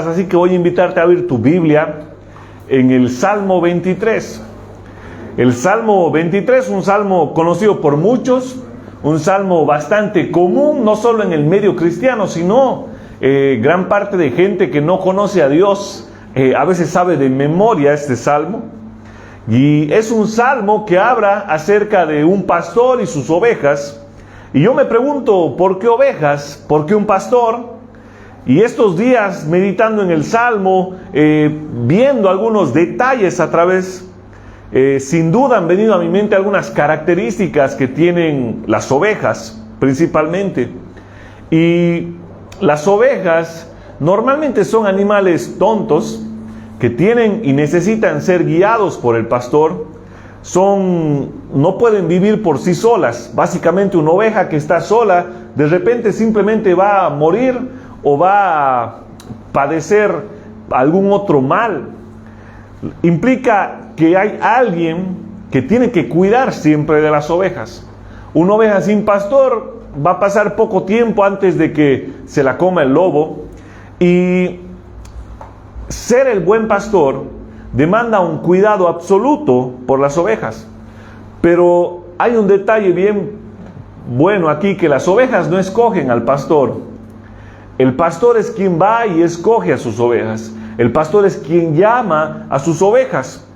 Así que voy a invitarte a abrir tu Biblia en el Salmo 23. El Salmo 23, un salmo conocido por muchos, un salmo bastante común, no solo en el medio cristiano, sino gran parte de gente que no conoce a Dios, a veces sabe de memoria este salmo. Y es un salmo que habla acerca de un pastor y sus ovejas. Y yo me pregunto, ¿por qué ovejas? ¿Por qué un pastor? Y estos días, meditando en el Salmo, viendo algunos detalles a través, sin duda han venido a mi mente algunas características que tienen las ovejas, principalmente. Y las ovejas normalmente son animales tontos, que tienen y necesitan ser guiados por el pastor. No pueden vivir por sí solas. Básicamente una oveja que está sola, de repente simplemente va a morir, o va a padecer algún otro mal. Implica que hay alguien que tiene que cuidar siempre de las ovejas. Una oveja sin pastor va a pasar poco tiempo antes de que se la coma el lobo. Y ser el buen pastor demanda un cuidado absoluto por las ovejas. Pero hay un detalle bien bueno aquí, que las ovejas no escogen al pastor. El pastor es quien va y escoge a sus ovejas. El pastor es quien llama a sus ovejas.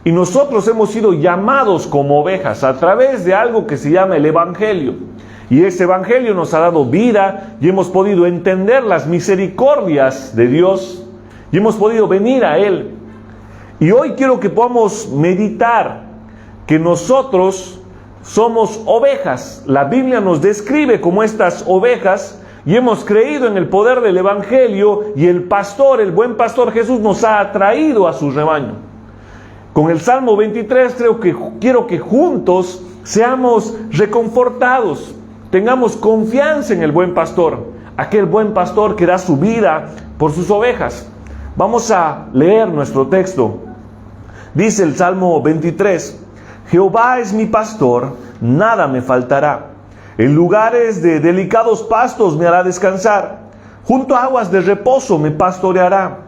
Y nosotros hemos sido llamados como ovejas a través de algo que se llama el Evangelio. Y ese Evangelio nos ha dado vida y hemos podido entender las misericordias de Dios. Y hemos podido venir a Él. Y hoy quiero que podamos meditar que nosotros somos ovejas. La Biblia nos describe como estas ovejas. Y hemos creído en el poder del Evangelio, y el pastor, el buen pastor Jesús, nos ha atraído a su rebaño. Con el Salmo 23 quiero que juntos seamos reconfortados, tengamos confianza en el buen pastor, aquel buen pastor que da su vida por sus ovejas. Vamos a leer nuestro texto. Dice el Salmo 23: Jehová es mi pastor, nada me faltará. En lugares de delicados pastos me hará descansar. Junto a aguas de reposo me pastoreará.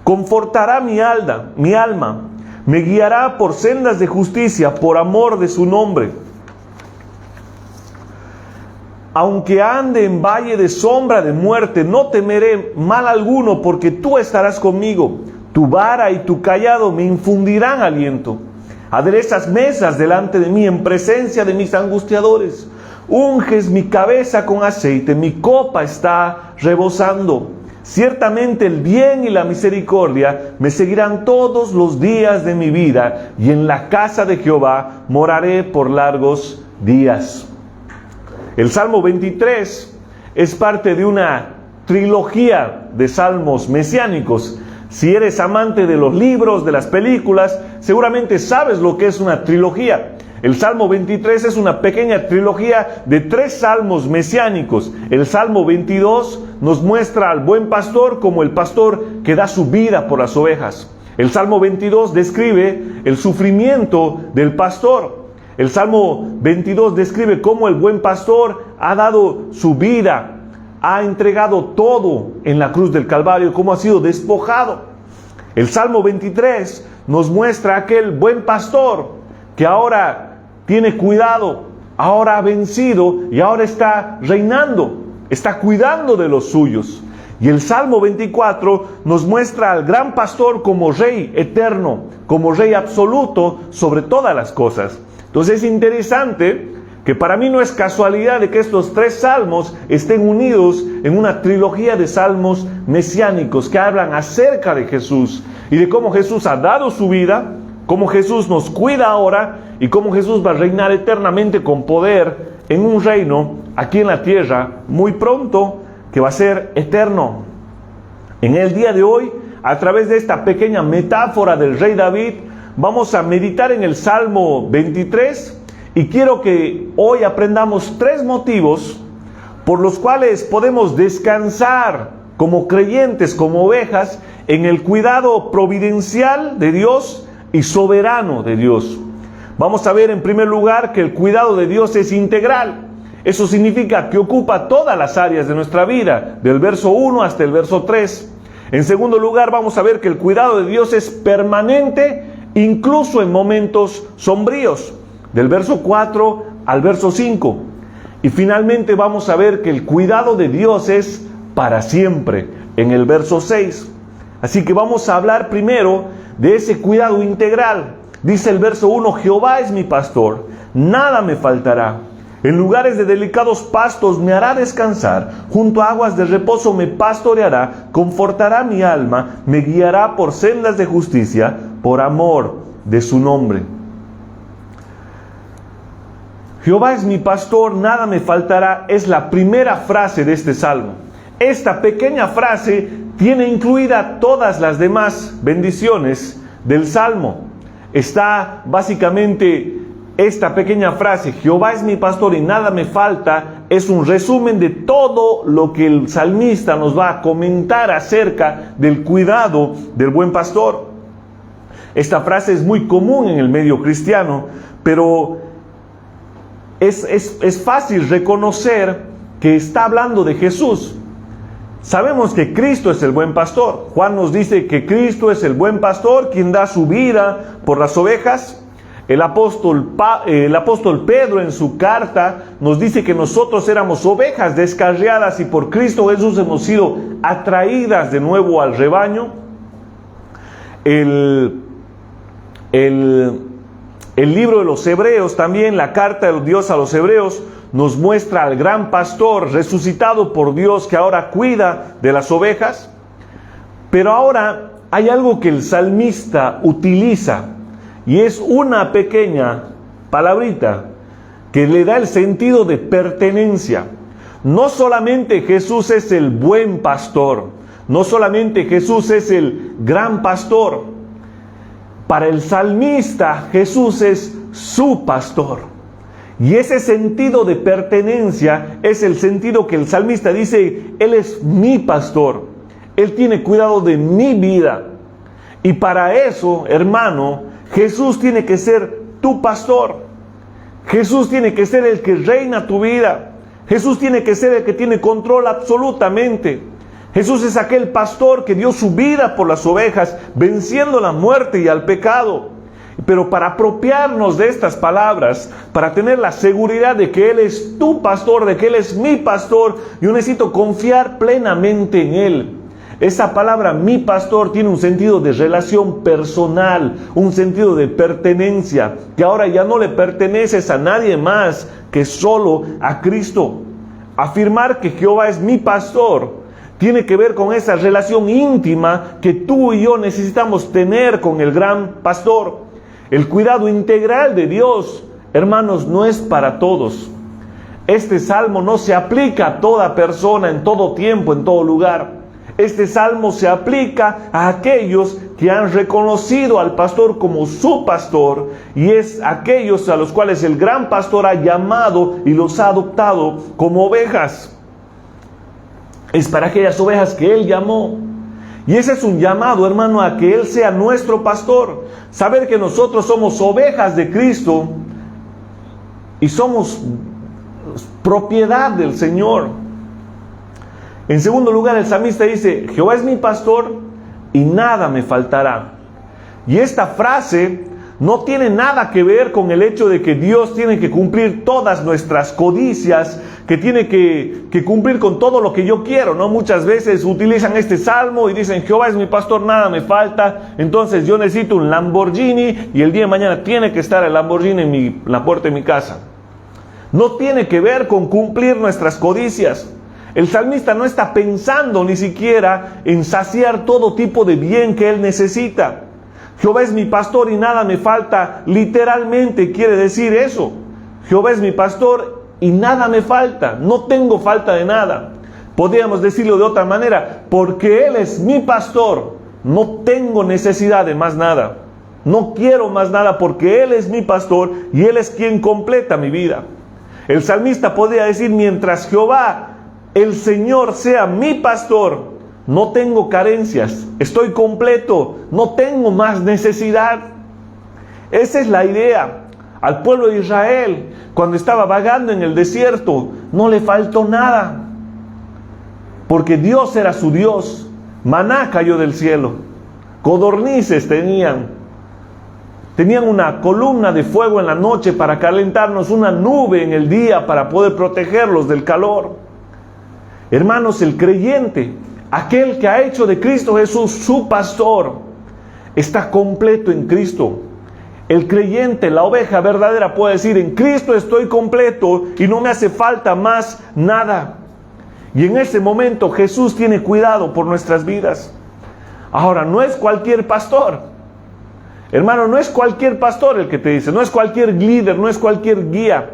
Confortará mi alma. Me guiará por sendas de justicia, por amor de su nombre. Aunque ande en valle de sombra de muerte, no temeré mal alguno, porque tú estarás conmigo. Tu vara y tu cayado me infundirán aliento. Aderezas mesas delante de mí en presencia de mis angustiadores. Unges mi cabeza con aceite, mi copa está rebosando. Ciertamente el bien y la misericordia me seguirán todos los días de mi vida, y en la casa de Jehová moraré por largos días. El Salmo 23 es parte de una trilogía de salmos mesiánicos. Si eres amante de los libros, de las películas, seguramente sabes lo que es una trilogía. El Salmo 23 es una pequeña trilogía de 3 salmos mesiánicos. El Salmo 22 nos muestra al buen pastor como el pastor que da su vida por las ovejas. El Salmo 22 describe el sufrimiento del pastor. El Salmo 22 describe cómo el buen pastor ha dado su vida, ha entregado todo en la cruz del Calvario, cómo ha sido despojado. El Salmo 23 nos muestra aquel buen pastor que ahora tiene cuidado, ahora ha vencido y ahora está reinando, está cuidando de los suyos. Y el Salmo 24 nos muestra al gran pastor como rey eterno, como rey absoluto sobre todas las cosas. Entonces es interesante que para mí no es casualidad de que estos 3 salmos estén unidos en una trilogía de salmos mesiánicos que hablan acerca de Jesús y de cómo Jesús ha dado su vida, cómo Jesús nos cuida ahora y cómo Jesús va a reinar eternamente con poder en un reino aquí en la tierra muy pronto, que va a ser eterno. En el día de hoy, a través de esta pequeña metáfora del rey David, vamos a meditar en el Salmo 23 y quiero que hoy aprendamos 3 motivos por los cuales podemos descansar como creyentes, como ovejas, en el cuidado providencial de Dios y soberano de Dios. Vamos a ver en primer lugar que el cuidado de Dios es integral. Eso significa que ocupa todas las áreas de nuestra vida, del verso 1 hasta el verso 3. En segundo lugar, vamos a ver que el cuidado de Dios es permanente, incluso en momentos sombríos, del verso 4 al verso 5. Y finalmente vamos a ver que el cuidado de Dios es para siempre, en el verso 6. Así que vamos a hablar primero de ese cuidado integral. Dice el verso 1, Jehová es mi pastor, nada me faltará. En lugares de delicados pastos me hará descansar, junto a aguas de reposo me pastoreará, confortará mi alma, me guiará por sendas de justicia, por amor de su nombre. Jehová es mi pastor, nada me faltará, es la primera frase de este salmo. Esta pequeña frase tiene incluida todas las demás bendiciones del salmo. Está básicamente esta pequeña frase, Jehová es mi pastor y nada me falta, es un resumen de todo lo que el salmista nos va a comentar acerca del cuidado del buen pastor. Esta frase es muy común en el medio cristiano, pero es fácil reconocer que está hablando de Jesús. Sabemos que Cristo es el buen pastor. Juan nos dice que Cristo es el buen pastor, quien da su vida por las ovejas. El apóstol Pedro en su carta nos dice que nosotros éramos ovejas descarriadas y por Cristo Jesús hemos sido atraídas de nuevo al rebaño. El libro de los Hebreos también, la carta de Dios a los Hebreos, nos muestra al gran pastor resucitado por Dios que ahora cuida de las ovejas. Pero ahora hay algo que el salmista utiliza y es una pequeña palabrita que le da el sentido de pertenencia. No solamente Jesús es el buen pastor, no solamente Jesús es el gran pastor. Para el salmista, Jesús es su pastor. Y ese sentido de pertenencia es el sentido que el salmista dice, Él es mi pastor. Él tiene cuidado de mi vida. Y para eso, hermano, Jesús tiene que ser tu pastor. Jesús tiene que ser el que reina tu vida. Jesús tiene que ser el que tiene control absolutamente. Jesús es aquel pastor que dio su vida por las ovejas, venciendo la muerte y al pecado. Pero para apropiarnos de estas palabras, para tener la seguridad de que Él es tu pastor, de que Él es mi pastor, yo necesito confiar plenamente en Él. Esa palabra, mi pastor, tiene un sentido de relación personal, un sentido de pertenencia, que ahora ya no le perteneces a nadie más que solo a Cristo. Afirmar que Jehová es mi pastor tiene que ver con esa relación íntima que tú y yo necesitamos tener con el gran pastor. El cuidado integral de Dios, hermanos, no es para todos. Este salmo no se aplica a toda persona, en todo tiempo, en todo lugar. Este salmo se aplica a aquellos que han reconocido al pastor como su pastor, y es aquellos a los cuales el gran pastor ha llamado y los ha adoptado como ovejas. Es para aquellas ovejas que Él llamó. Y ese es un llamado, hermano, a que Él sea nuestro pastor. Saber que nosotros somos ovejas de Cristo y somos propiedad del Señor. En segundo lugar, el salmista dice, Jehová es mi pastor y nada me faltará. Y esta frase no tiene nada que ver con el hecho de que Dios tiene que cumplir todas nuestras codicias, que tiene que cumplir con todo lo que yo quiero, ¿no? Muchas veces utilizan este salmo y dicen, Jehová es mi pastor, nada me falta, entonces yo necesito un Lamborghini y el día de mañana tiene que estar el Lamborghini en la puerta de mi casa. No tiene que ver con cumplir nuestras codicias. El salmista no está pensando ni siquiera en saciar todo tipo de bien que él necesita. Jehová es mi pastor y nada me falta, literalmente quiere decir eso. Jehová es mi pastor y nada me falta, no tengo falta de nada. Podríamos decirlo de otra manera, porque Él es mi pastor, no tengo necesidad de más nada. No quiero más nada porque Él es mi pastor y Él es quien completa mi vida. El salmista podría decir, mientras Jehová, el Señor, sea mi pastor, no tengo carencias, estoy completo, no tengo más necesidad. Esa es la idea. Al pueblo de Israel, cuando estaba vagando en el desierto, no le faltó nada, porque Dios era su Dios. Maná cayó del cielo. Codornices tenían una columna de fuego en la noche para calentarnos, una nube en el día para poder protegerlos del calor. Hermanos, el creyente, aquel que ha hecho de Cristo Jesús su pastor, está completo en Cristo. El creyente, la oveja verdadera, puede decir: en Cristo estoy completo y no me hace falta más nada. Y en ese momento Jesús tiene cuidado por nuestras vidas. Ahora, no es cualquier pastor. Hermano, no es cualquier pastor el que te dice, no es cualquier líder, no es cualquier guía.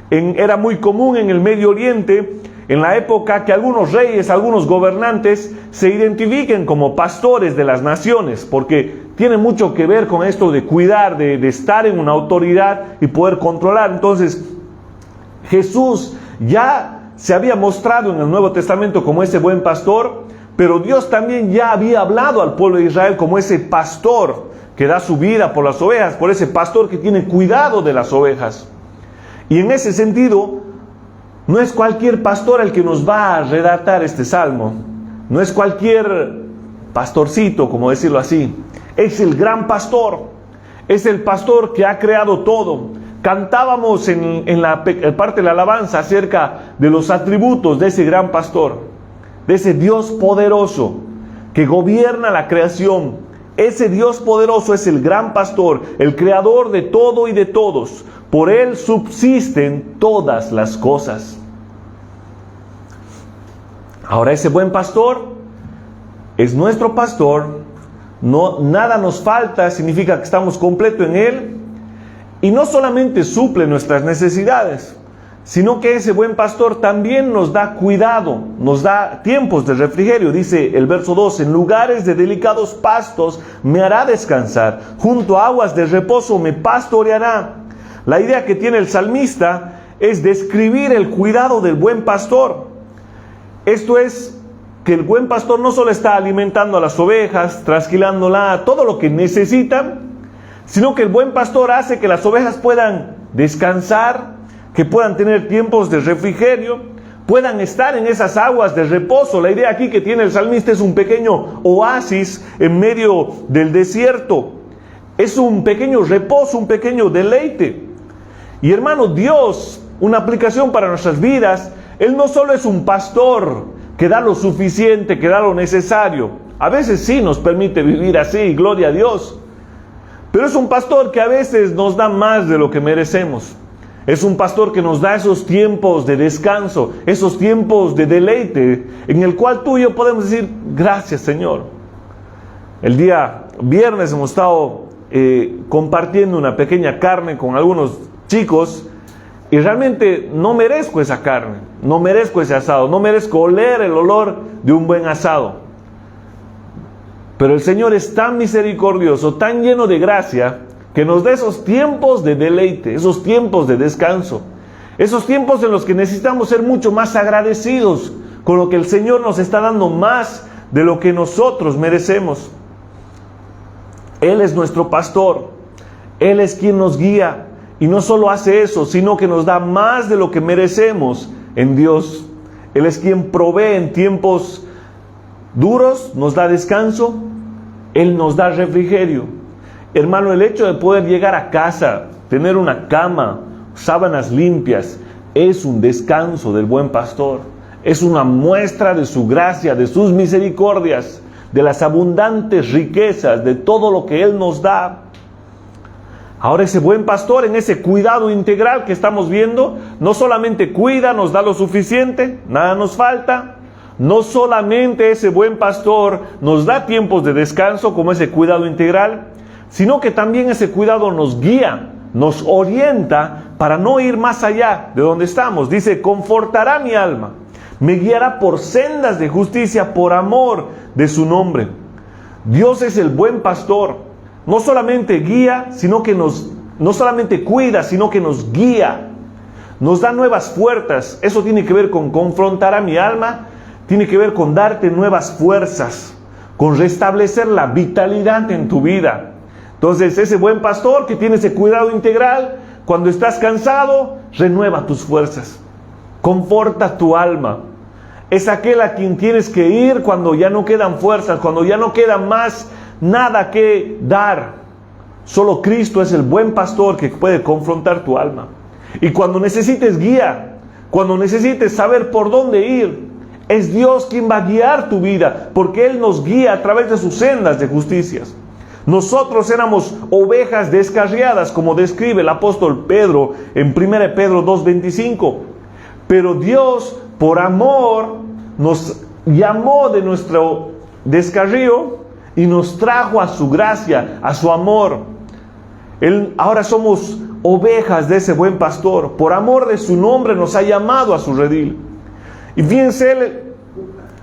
Era muy común en el Medio Oriente, en la época, que algunos reyes, algunos gobernantes se identifiquen como pastores de las naciones, porque tiene mucho que ver con esto de cuidar, de estar en una autoridad y poder controlar. Entonces, Jesús ya se había mostrado en el Nuevo Testamento como ese buen pastor, pero Dios también ya había hablado al pueblo de Israel como ese pastor que da su vida por las ovejas, por ese pastor que tiene cuidado de las ovejas. Y en ese sentido, no es cualquier pastor el que nos va a redactar este salmo, no es cualquier pastorcito, como decirlo así, es el gran pastor, es el pastor que ha creado todo. Cantábamos en la parte de la alabanza acerca de los atributos de ese gran pastor, de ese Dios poderoso que gobierna la creación. Ese Dios poderoso es el gran pastor, el creador de todo y de todos. Por Él subsisten todas las cosas. Ahora, ese buen pastor es nuestro pastor. No, nada nos falta, significa que estamos completos en Él. Y no solamente suple nuestras necesidades, sino que ese buen pastor también nos da cuidado, nos da tiempos de refrigerio. Dice el verso 2, en lugares de delicados pastos me hará descansar, junto a aguas de reposo me pastoreará. La idea que tiene el salmista es describir el cuidado del buen pastor. Esto es que el buen pastor no solo está alimentando a las ovejas, trasquilándola, todo lo que necesitan, sino que el buen pastor hace que las ovejas puedan descansar, que puedan tener tiempos de refrigerio, puedan estar en esas aguas de reposo. La idea aquí que tiene el salmista es un pequeño oasis en medio del desierto. Es un pequeño reposo, un pequeño deleite. Y hermano, Dios, una aplicación para nuestras vidas, Él no solo es un pastor que da lo suficiente, que da lo necesario. A veces sí nos permite vivir así, gloria a Dios. Pero es un pastor que a veces nos da más de lo que merecemos. Es un pastor que nos da esos tiempos de descanso, esos tiempos de deleite, en el cual tú y yo podemos decir: gracias, Señor. El día viernes hemos estado compartiendo una pequeña carne con algunos chicos, y realmente no merezco esa carne, no merezco ese asado, no merezco oler el olor de un buen asado. Pero el Señor es tan misericordioso, tan lleno de gracia, que nos dé esos tiempos de deleite, esos tiempos de descanso, esos tiempos en los que necesitamos ser mucho más agradecidos con lo que el Señor nos está dando, más de lo que nosotros merecemos. Él es nuestro pastor, Él es quien nos guía, y no solo hace eso, sino que nos da más de lo que merecemos en Dios. Él es quien provee en tiempos duros, nos da descanso, Él nos da refrigerio. Hermano, el hecho de poder llegar a casa, tener una cama, sábanas limpias, es un descanso del buen pastor. Es una muestra de su gracia, de sus misericordias, de las abundantes riquezas, de todo lo que Él nos da. Ahora, ese buen pastor, en ese cuidado integral que estamos viendo, no solamente cuida, nos da lo suficiente, nada nos falta. No solamente ese buen pastor nos da tiempos de descanso, como ese cuidado integral, sino que también ese cuidado nos guía, nos orienta para no ir más allá de donde estamos. Dice: confortará mi alma, me guiará por sendas de justicia por amor de su nombre. Dios es el buen pastor, no solamente guía, sino que no solamente cuida, sino que nos guía, nos da nuevas fuerzas. Eso tiene que ver con confrontar a mi alma, tiene que ver con darte nuevas fuerzas, con restablecer la vitalidad en tu vida. Entonces, ese buen pastor que tiene ese cuidado integral, cuando estás cansado, renueva tus fuerzas, conforta tu alma. Es aquel a quien tienes que ir cuando ya no quedan fuerzas, cuando ya no queda más nada que dar. Solo Cristo es el buen pastor que puede confrontar tu alma. Y cuando necesites guía, cuando necesites saber por dónde ir, es Dios quien va a guiar tu vida, porque Él nos guía a través de sus sendas de justicias. Nosotros éramos ovejas descarriadas, como describe el apóstol Pedro en 1 Pedro 2:25. Pero Dios, por amor, nos llamó de nuestro descarrío y nos trajo a su gracia, a su amor. Ahora somos ovejas de ese buen pastor. Por amor de su nombre nos ha llamado a su redil. Y fíjense,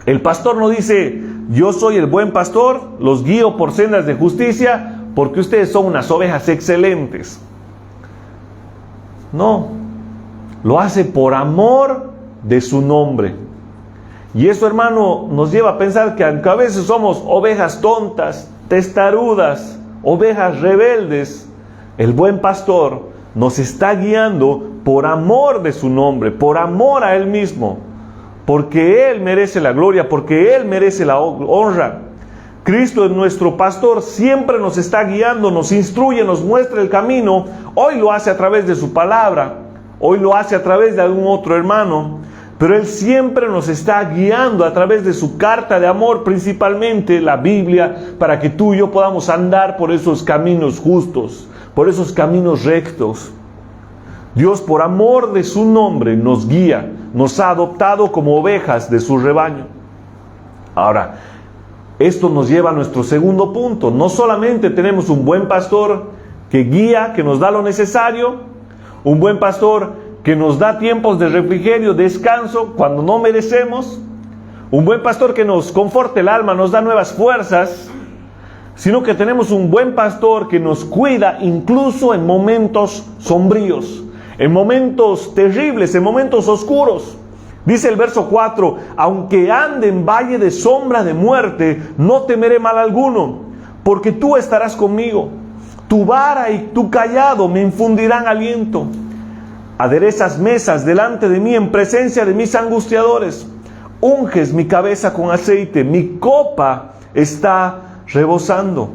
el pastor no dice: yo soy el buen pastor, los guío por sendas de justicia, porque ustedes son unas ovejas excelentes. No, lo hace por amor de su nombre. Y eso, hermano, nos lleva a pensar que aunque a veces somos ovejas tontas, testarudas, ovejas rebeldes, el buen pastor nos está guiando por amor de su nombre, por amor a Él mismo, porque Él merece la gloria, porque Él merece la honra. Cristo es nuestro pastor, siempre nos está guiando, nos instruye, nos muestra el camino. Hoy lo hace a través de su palabra, hoy lo hace a través de algún otro hermano, pero Él siempre nos está guiando a través de su carta de amor, principalmente la Biblia, para que tú y yo podamos andar por esos caminos justos, por esos caminos rectos. Dios, por amor de su nombre, nos guía, nos ha adoptado como ovejas de su rebaño. Ahora, esto nos lleva a nuestro segundo punto. No solamente tenemos un buen pastor que guía, que nos da lo necesario, un buen pastor que nos da tiempos de refrigerio, descanso, cuando no merecemos, un buen pastor que nos conforta el alma, nos da nuevas fuerzas, sino que tenemos un buen pastor que nos cuida incluso en momentos sombríos, en momentos terribles, en momentos oscuros. Dice el verso 4: aunque ande en valle de sombra de muerte, no temeré mal alguno, porque tú estarás conmigo. Tu vara y tu cayado me infundirán aliento. Aderezas mesas delante de mí en presencia de mis angustiadores. Unges mi cabeza con aceite, mi copa está rebosando.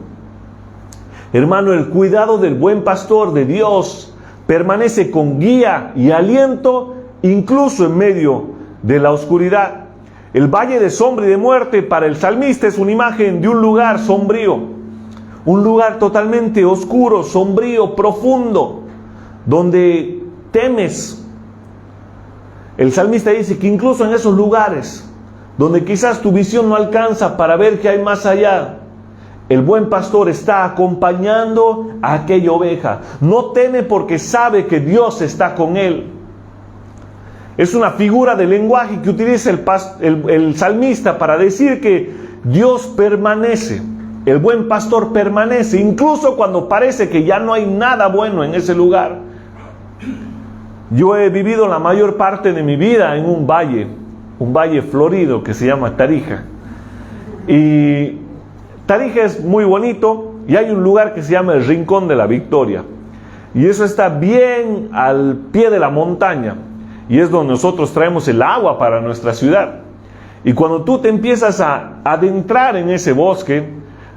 Hermano, el cuidado del buen pastor de Dios permanece con guía y aliento, incluso en medio de la oscuridad. El valle de sombra y de muerte para el salmista es una imagen de un lugar sombrío, un lugar totalmente oscuro, sombrío, profundo, donde temes. El salmista dice que incluso en esos lugares donde quizás tu visión no alcanza para ver qué hay más allá, el buen pastor está acompañando a aquella oveja. No teme porque sabe que Dios está con él. Es una figura de lenguaje que utiliza el salmista para decir que Dios permanece. El buen pastor permanece, incluso cuando parece que ya no hay nada bueno en ese lugar. Yo he vivido la mayor parte de mi vida en un valle florido que se llama Tarija. Y Tarija es muy bonito y hay un lugar que se llama el Rincón de la Victoria. Y eso está bien al pie de la montaña. Y es donde nosotros traemos el agua para nuestra ciudad. Y cuando tú te empiezas a adentrar en ese bosque,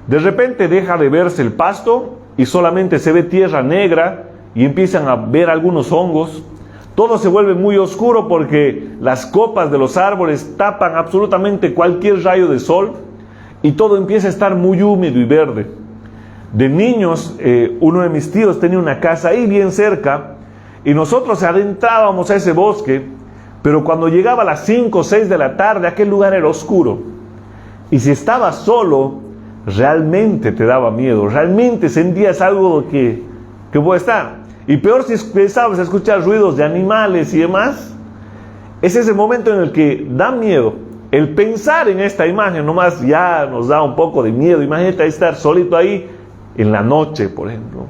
de repente deja de verse el pasto y solamente se ve tierra negra y empiezan a ver algunos hongos. Todo se vuelve muy oscuro porque las copas de los árboles tapan absolutamente cualquier rayo de sol y todo empieza a estar muy húmedo y verde. De niños, uno de mis tíos tenía una casa ahí bien cerca y nosotros adentrábamos a ese bosque, pero cuando llegaba a las 5 o 6 de la tarde, aquel lugar era oscuro. Y si estabas solo, realmente te daba miedo, realmente sentías algo que puede estar. Y peor si empezabas a escuchar ruidos de animales y demás. Es ese momento en el que da miedo. El pensar en esta imagen nomás ya nos da un poco de miedo. Imagínate estar solito ahí en la noche, por ejemplo.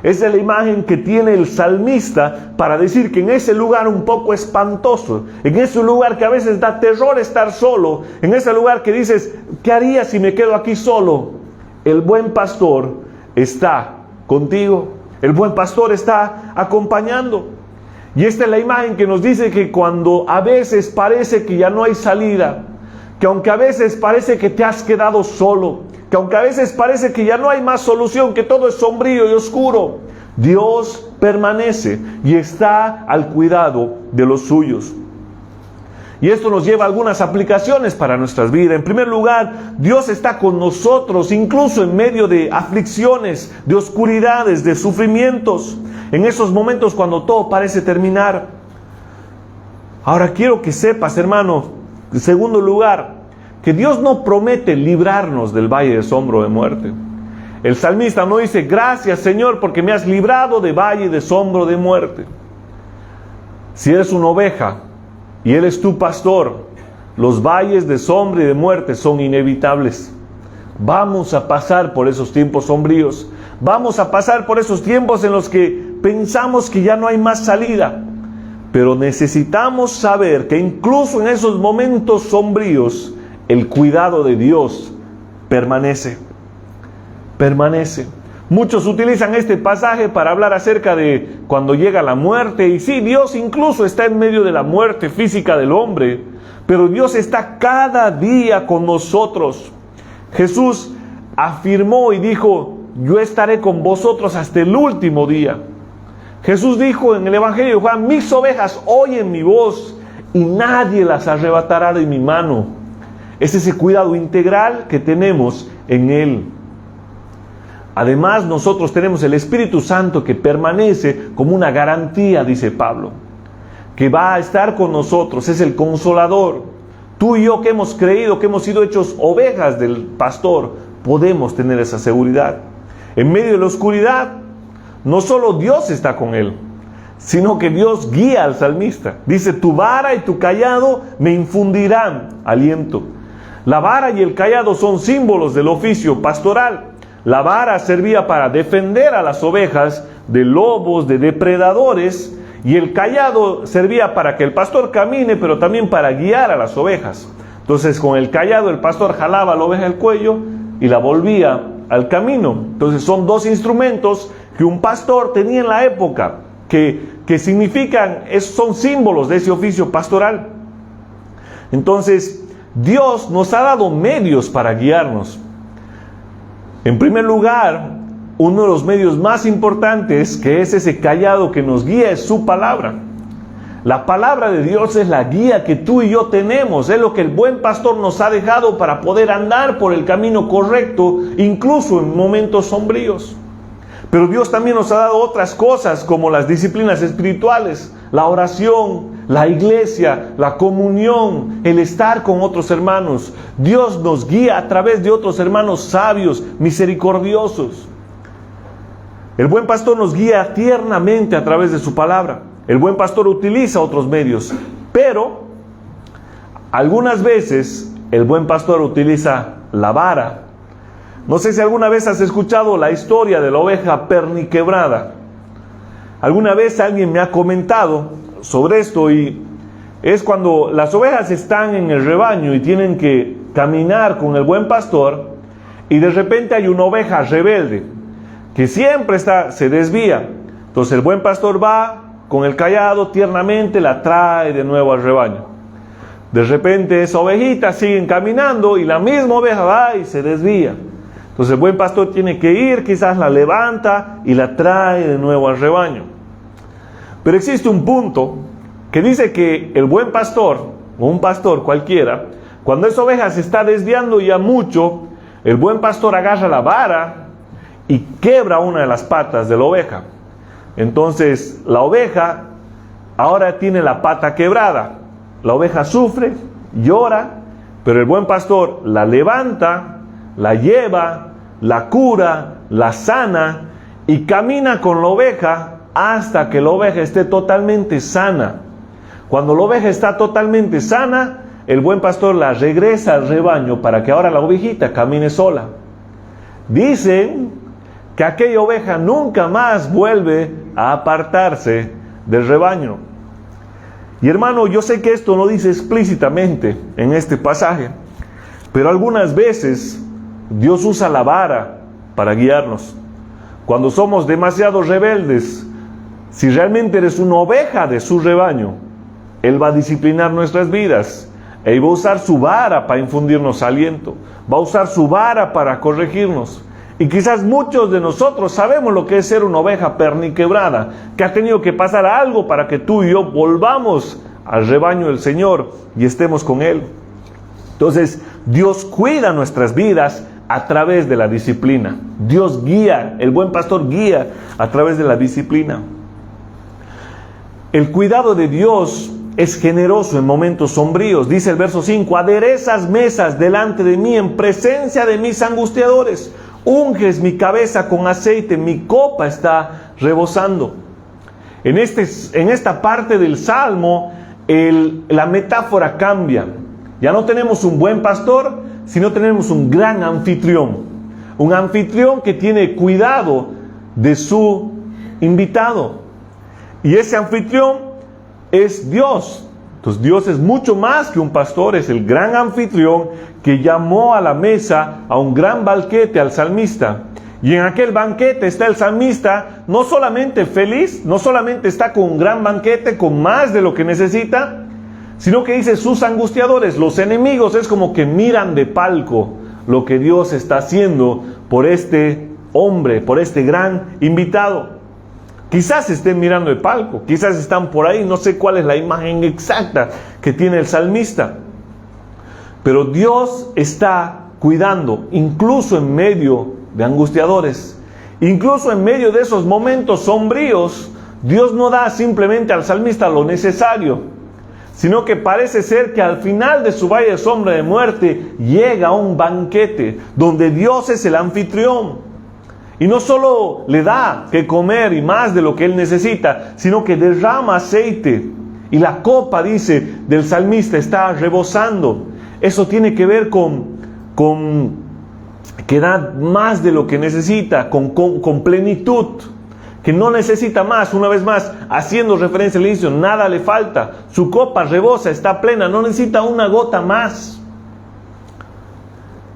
Esa es la imagen que tiene el salmista para decir que en ese lugar un poco espantoso, en ese lugar que a veces da terror estar solo, en ese lugar que dices, ¿qué haría si me quedo aquí solo? El buen pastor está contigo. El buen pastor está acompañando. Y esta es la imagen que nos dice que cuando a veces parece que ya no hay salida, que aunque a veces parece que te has quedado solo, que aunque a veces parece que ya no hay más solución, que todo es sombrío y oscuro, Dios permanece y está al cuidado de los suyos. Y esto nos lleva a algunas aplicaciones para nuestras vidas. En primer lugar, Dios está con nosotros, incluso en medio de aflicciones, de oscuridades, de sufrimientos, en esos momentos cuando todo parece terminar. Ahora quiero que sepas, hermano, en segundo lugar, que Dios no promete librarnos del valle de sombra de muerte. El salmista no dice, gracias Señor porque me has librado de valle de sombra de muerte. Si eres una oveja y Él es tu pastor, los valles de sombra y de muerte son inevitables. Vamos a pasar por esos tiempos sombríos. Vamos a pasar por esos tiempos en los que pensamos que ya no hay más salida. Pero necesitamos saber que incluso en esos momentos sombríos, el cuidado de Dios permanece. Permanece. Muchos utilizan este pasaje para hablar acerca de cuando llega la muerte. Y sí, Dios incluso está en medio de la muerte física del hombre. Pero Dios está cada día con nosotros. Jesús afirmó y dijo, yo estaré con vosotros hasta el último día. Jesús dijo en el Evangelio de Juan, mis ovejas oyen mi voz y nadie las arrebatará de mi mano. Es ese cuidado integral que tenemos en Él. Además, nosotros tenemos el Espíritu Santo que permanece como una garantía, dice Pablo, que va a estar con nosotros, es el Consolador. Tú y yo que hemos creído, que hemos sido hechos ovejas del pastor, podemos tener esa seguridad. En medio de la oscuridad, no solo Dios está con él, sino que Dios guía al salmista. Dice, tu vara y tu cayado me infundirán aliento. La vara y el cayado son símbolos del oficio pastoral. La vara servía para defender a las ovejas de lobos, de depredadores, y el cayado servía para que el pastor camine, pero también para guiar a las ovejas. Entonces, con el cayado el pastor jalaba a la oveja del cuello y la volvía al camino. Entonces, son dos instrumentos que un pastor tenía en la época, que significan, son símbolos de ese oficio pastoral. Entonces, Dios nos ha dado medios para guiarnos. En primer lugar, uno de los medios más importantes, que es ese cayado que nos guía, es su palabra. La palabra de Dios es la guía que tú y yo tenemos, es lo que el buen pastor nos ha dejado para poder andar por el camino correcto, incluso en momentos sombríos. Pero Dios también nos ha dado otras cosas, como las disciplinas espirituales, la oración, la iglesia, la comunión, el estar con otros hermanos. Dios nos guía a través de otros hermanos sabios, misericordiosos. El buen pastor nos guía tiernamente a través de su palabra. El buen pastor utiliza otros medios, pero algunas veces el buen pastor utiliza la vara. No sé si alguna vez has escuchado la historia de la oveja perniquebrada. Alguna vez alguien me ha comentado sobre esto, y es cuando las ovejas están en el rebaño y tienen que caminar con el buen pastor, y de repente hay una oveja rebelde que siempre se desvía. Entonces el buen pastor va con el cayado, tiernamente la trae de nuevo al rebaño. De repente esa ovejita sigue caminando y la misma oveja va y se desvía. Entonces el buen pastor tiene que ir, quizás la levanta y la trae de nuevo al rebaño. Pero existe un punto que dice que el buen pastor, o un pastor cualquiera, cuando esa oveja se está desviando ya mucho, el buen pastor agarra la vara y quebra una de las patas de la oveja. Entonces la oveja ahora tiene la pata quebrada. La oveja sufre, llora, pero el buen pastor la levanta, la lleva, la cura, la sana y camina con la oveja hasta que la oveja esté totalmente sana. Cuando la oveja está totalmente sana, el buen pastor la regresa al rebaño para que ahora la ovejita camine sola. Dicen que aquella oveja nunca más vuelve a apartarse del rebaño. Y hermano, yo sé que esto no dice explícitamente en este pasaje, pero algunas veces Dios usa la vara para guiarnos. Cuando somos demasiado rebeldes, si realmente eres una oveja de su rebaño, Él va a disciplinar nuestras vidas. Él va a usar su vara para infundirnos aliento. Va a usar su vara para corregirnos. Y quizás muchos de nosotros sabemos lo que es ser una oveja perniquebrada, que ha tenido que pasar algo para que tú y yo volvamos al rebaño del Señor y estemos con Él. Entonces, Dios cuida nuestras vidas a través de la disciplina. Dios guía, el buen pastor guía a través de la disciplina. El cuidado de Dios es generoso en momentos sombríos. Dice el verso 5, aderezas mesas delante de mí en presencia de mis angustiadores. Unges mi cabeza con aceite, mi copa está rebosando. En esta parte del Salmo, la metáfora cambia. Ya no tenemos un buen pastor, sino tenemos un gran anfitrión. Un anfitrión que tiene cuidado de su invitado. Y ese anfitrión es Dios. Entonces Dios es mucho más que un pastor, es el gran anfitrión que llamó a la mesa a un gran banquete al salmista. Y en aquel banquete está el salmista no solamente feliz, no solamente está con un gran banquete, con más de lo que necesita, sino que dice sus angustiadores, los enemigos, es como que miran de palco lo que Dios está haciendo por este hombre, por este gran invitado. Quizás estén mirando el palco, quizás están por ahí, no sé cuál es la imagen exacta que tiene el salmista. Pero Dios está cuidando, incluso en medio de angustiadores, incluso en medio de esos momentos sombríos. Dios no da simplemente al salmista lo necesario, sino que parece ser que al final de su valle de sombra de muerte llega un banquete donde Dios es el anfitrión. Y no solo le da que comer y más de lo que él necesita, sino que derrama aceite. Y la copa, dice, del salmista está rebosando. Eso tiene que ver con que da más de lo que necesita, con plenitud. Que no necesita más, una vez más, haciendo referencia al inicio, nada le falta. Su copa rebosa, está plena, no necesita una gota más.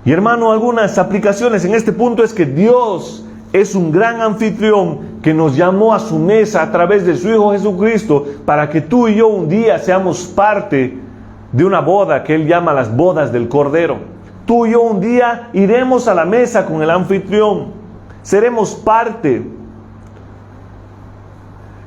Y hermano, algunas aplicaciones en este punto es que Dios es un gran anfitrión que nos llamó a su mesa a través de su Hijo Jesucristo para que tú y yo un día seamos parte de una boda que Él llama las bodas del Cordero. Tú y yo un día iremos a la mesa con el anfitrión, seremos parte.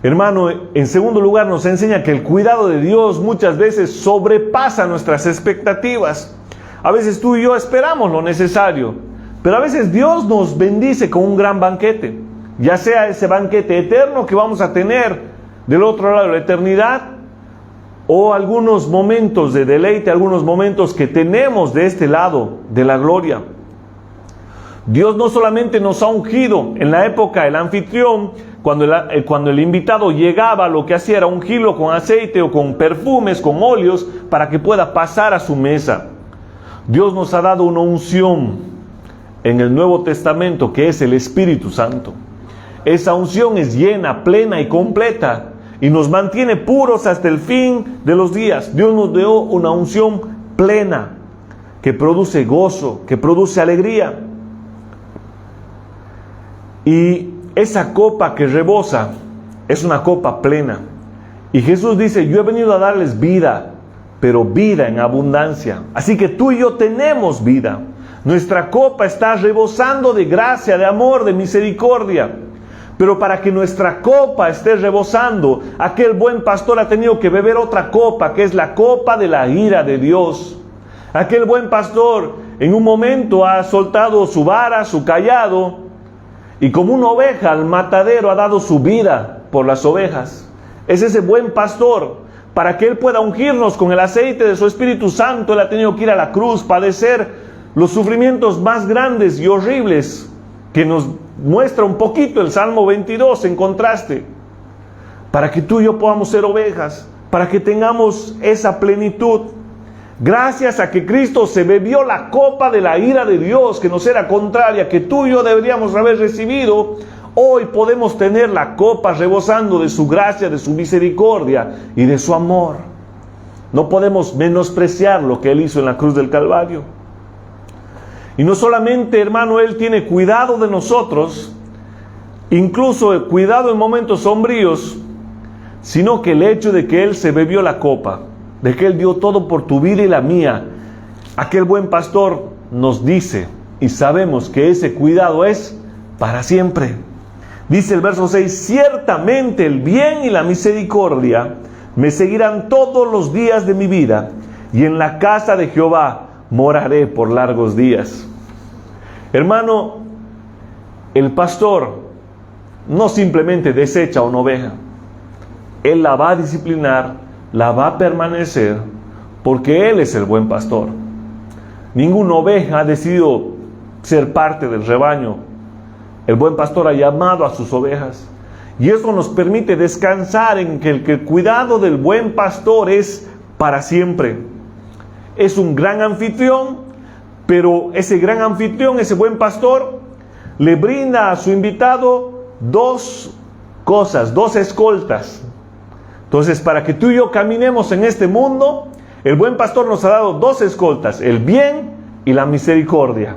Hermano, en segundo lugar nos enseña que el cuidado de Dios muchas veces sobrepasa nuestras expectativas. A veces tú y yo esperamos lo necesario, pero a veces Dios nos bendice con un gran banquete, ya sea ese banquete eterno que vamos a tener del otro lado de la eternidad, o algunos momentos de deleite, algunos momentos que tenemos de este lado de la gloria. Dios no solamente nos ha ungido. En la época el anfitrión, cuando el invitado llegaba, lo que hacía era ungirlo con aceite o con perfumes, con óleos, para que pueda pasar a su mesa. Dios nos ha dado una unción en el Nuevo Testamento, que es el Espíritu Santo. Esa unción es llena, plena y completa, y nos mantiene puros hasta el fin de los días. Dios nos dio una unción plena, que produce gozo, que produce alegría. Y esa copa que rebosa es una copa plena. Y Jesús dice, yo he venido a darles vida, pero vida en abundancia. Así que tú y yo tenemos vida. Nuestra copa está rebosando de gracia, de amor, de misericordia. Pero para que nuestra copa esté rebosando, aquel buen pastor ha tenido que beber otra copa, que es la copa de la ira de Dios. Aquel buen pastor en un momento ha soltado su vara, su cayado, y como una oveja al matadero ha dado su vida por las ovejas. Es ese buen pastor. Para que Él pueda ungirnos con el aceite de su Espíritu Santo, Él ha tenido que ir a la cruz, padecer los sufrimientos más grandes y horribles, que nos muestra un poquito el Salmo 22 en contraste, para que tú y yo podamos ser ovejas, para que tengamos esa plenitud. Gracias a que Cristo se bebió la copa de la ira de Dios, que nos era contraria, que tú y yo deberíamos haber recibido, hoy podemos tener la copa rebosando de su gracia, de su misericordia y de su amor. No podemos menospreciar lo que Él hizo en la cruz del Calvario. Y no solamente, hermano, Él tiene cuidado de nosotros, incluso cuidado en momentos sombríos, sino que el hecho de que Él se bebió la copa, de que Él dio todo por tu vida y la mía, aquel buen pastor nos dice, y sabemos que ese cuidado es para siempre. Dice el verso 6, ciertamente el bien y la misericordia me seguirán todos los días de mi vida, y en la casa de Jehová moraré por largos días. Hermano, el pastor no simplemente desecha una oveja, Él la va a disciplinar, la va a permanecer, porque Él es el buen pastor. Ninguna oveja ha decidido ser parte del rebaño. El buen pastor ha llamado a sus ovejas, y eso nos permite descansar en que el cuidado del buen pastor es para siempre. Es un gran anfitrión, pero ese gran anfitrión, ese buen pastor, le brinda a su invitado dos cosas, dos escoltas. Entonces, para que tú y yo caminemos en este mundo, el buen pastor nos ha dado dos escoltas, el bien y la misericordia.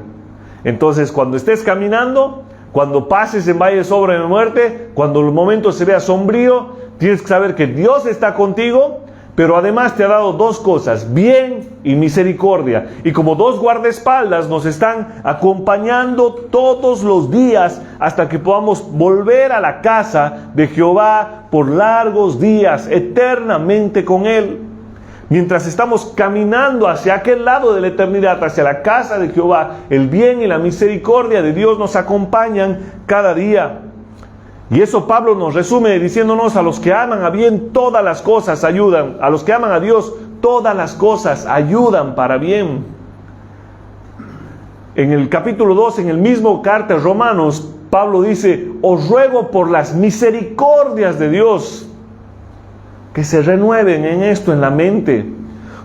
Entonces, cuando estés caminando, cuando pases en valle de sombra de muerte, cuando el momento se vea sombrío, tienes que saber que Dios está contigo, pero además te ha dado dos cosas, bien y misericordia. Y como dos guardaespaldas nos están acompañando todos los días hasta que podamos volver a la casa de Jehová por largos días, eternamente con Él. Mientras estamos caminando hacia aquel lado de la eternidad, hacia la casa de Jehová, el bien y la misericordia de Dios nos acompañan cada día. Y eso Pablo nos resume diciéndonos: a los que aman a bien, todas las cosas ayudan. A los que aman a Dios, todas las cosas ayudan para bien. En el capítulo 2, en el mismo carta a Romanos, Pablo dice: os ruego por las misericordias de Dios, que se renueven en esto en la mente,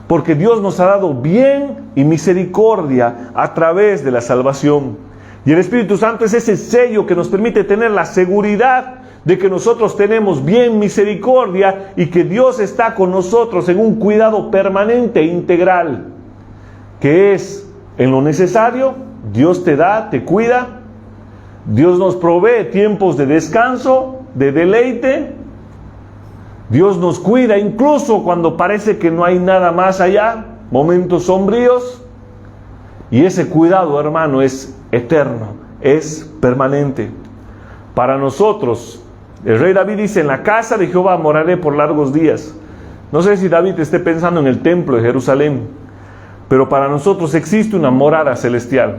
porque Dios nos ha dado bien y misericordia a través de la salvación. Y el Espíritu Santo es ese sello que nos permite tener la seguridad de que nosotros tenemos bien, misericordia, y que Dios está con nosotros en un cuidado permanente e integral, que es en lo necesario. Dios te da, te cuida. Dios nos provee tiempos de descanso, de deleite. Dios nos cuida incluso cuando parece que no hay nada más allá, momentos sombríos. Y ese cuidado, hermano, es eterno, es permanente. Para nosotros, el rey David dice: en la casa de Jehová moraré por largos días. No sé si David esté pensando en el templo de Jerusalén, pero para nosotros existe una morada celestial.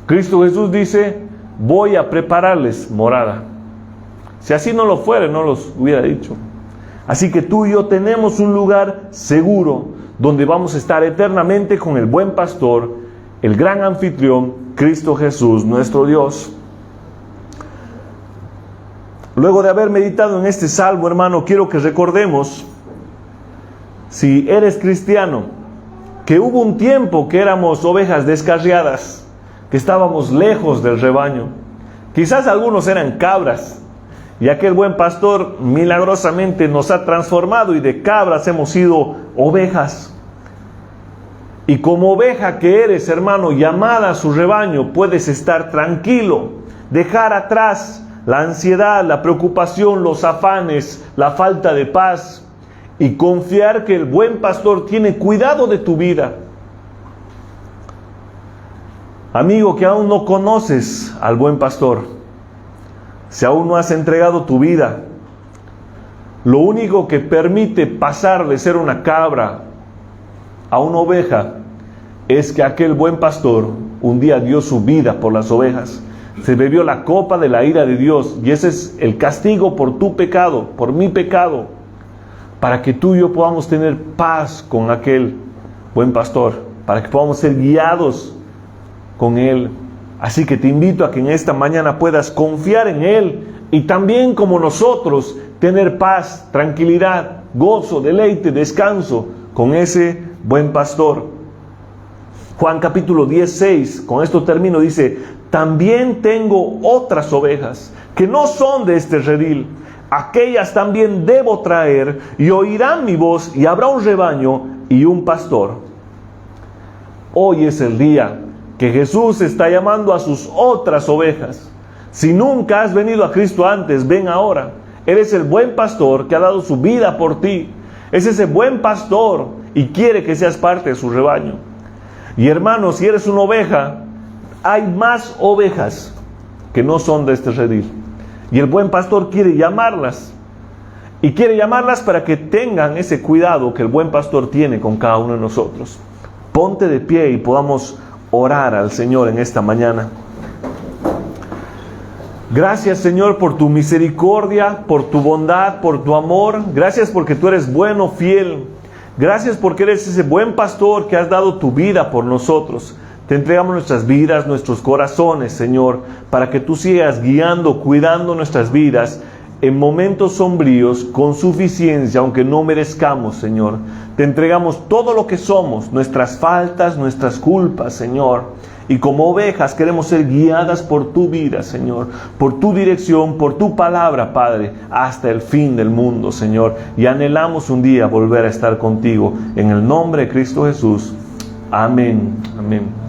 Cristo Jesús dice: voy a prepararles morada. Si así no lo fuera, no los hubiera dicho. Así que tú y yo tenemos un lugar seguro donde vamos a estar eternamente con el buen pastor, el gran anfitrión, Cristo Jesús, nuestro Dios. Luego de haber meditado en este salmo, hermano, quiero que recordemos, si eres cristiano, que hubo un tiempo que éramos ovejas descarriadas, que estábamos lejos del rebaño. Quizás algunos eran cabras, y aquel buen pastor milagrosamente nos ha transformado, y de cabras hemos sido ovejas. Y como oveja que eres, hermano, llamada a su rebaño, puedes estar tranquilo, dejar atrás la ansiedad, la preocupación, los afanes, la falta de paz, y confiar que el buen pastor tiene cuidado de tu vida. Amigo que aún no conoces al buen pastor, si aún no has entregado tu vida, lo único que permite pasar de ser una cabra a una oveja es que aquel buen pastor un día dio su vida por las ovejas, se bebió la copa de la ira de Dios, y ese es el castigo por tu pecado, por mi pecado, para que tú y yo podamos tener paz con aquel buen pastor, para que podamos ser guiados con Él. Así que te invito a que en esta mañana puedas confiar en Él, y también como nosotros tener paz, tranquilidad, gozo, deleite, descanso con ese buen pastor. Juan capítulo 16, con esto termino, dice: también tengo otras ovejas que no son de este redil, aquellas también debo traer, y oirán mi voz, y habrá un rebaño y un pastor. Hoy es el día que Jesús está llamando a sus otras ovejas. Si nunca has venido a Cristo antes, ven ahora. Él es el buen pastor que ha dado su vida por ti. Es ese buen pastor y quiere que seas parte de su rebaño. Y hermano, si eres una oveja, hay más ovejas que no son de este redil. Y el buen pastor quiere llamarlas. Y quiere llamarlas para que tengan ese cuidado que el buen pastor tiene con cada uno de nosotros. Ponte de pie y podamos orar al Señor en esta mañana. Gracias, Señor, por tu misericordia, por tu bondad, por tu amor. Gracias porque tú eres bueno, fiel. Gracias porque eres ese buen pastor que has dado tu vida por nosotros. Te entregamos nuestras vidas, nuestros corazones, Señor, para que tú sigas guiando, cuidando nuestras vidas en momentos sombríos con suficiencia, aunque no merezcamos, Señor. Te entregamos todo lo que somos, nuestras faltas, nuestras culpas, Señor. Y como ovejas queremos ser guiadas por tu vida, Señor, por tu dirección, por tu palabra, Padre, hasta el fin del mundo, Señor. Y anhelamos un día volver a estar contigo. En el nombre de Cristo Jesús. Amén. Amén.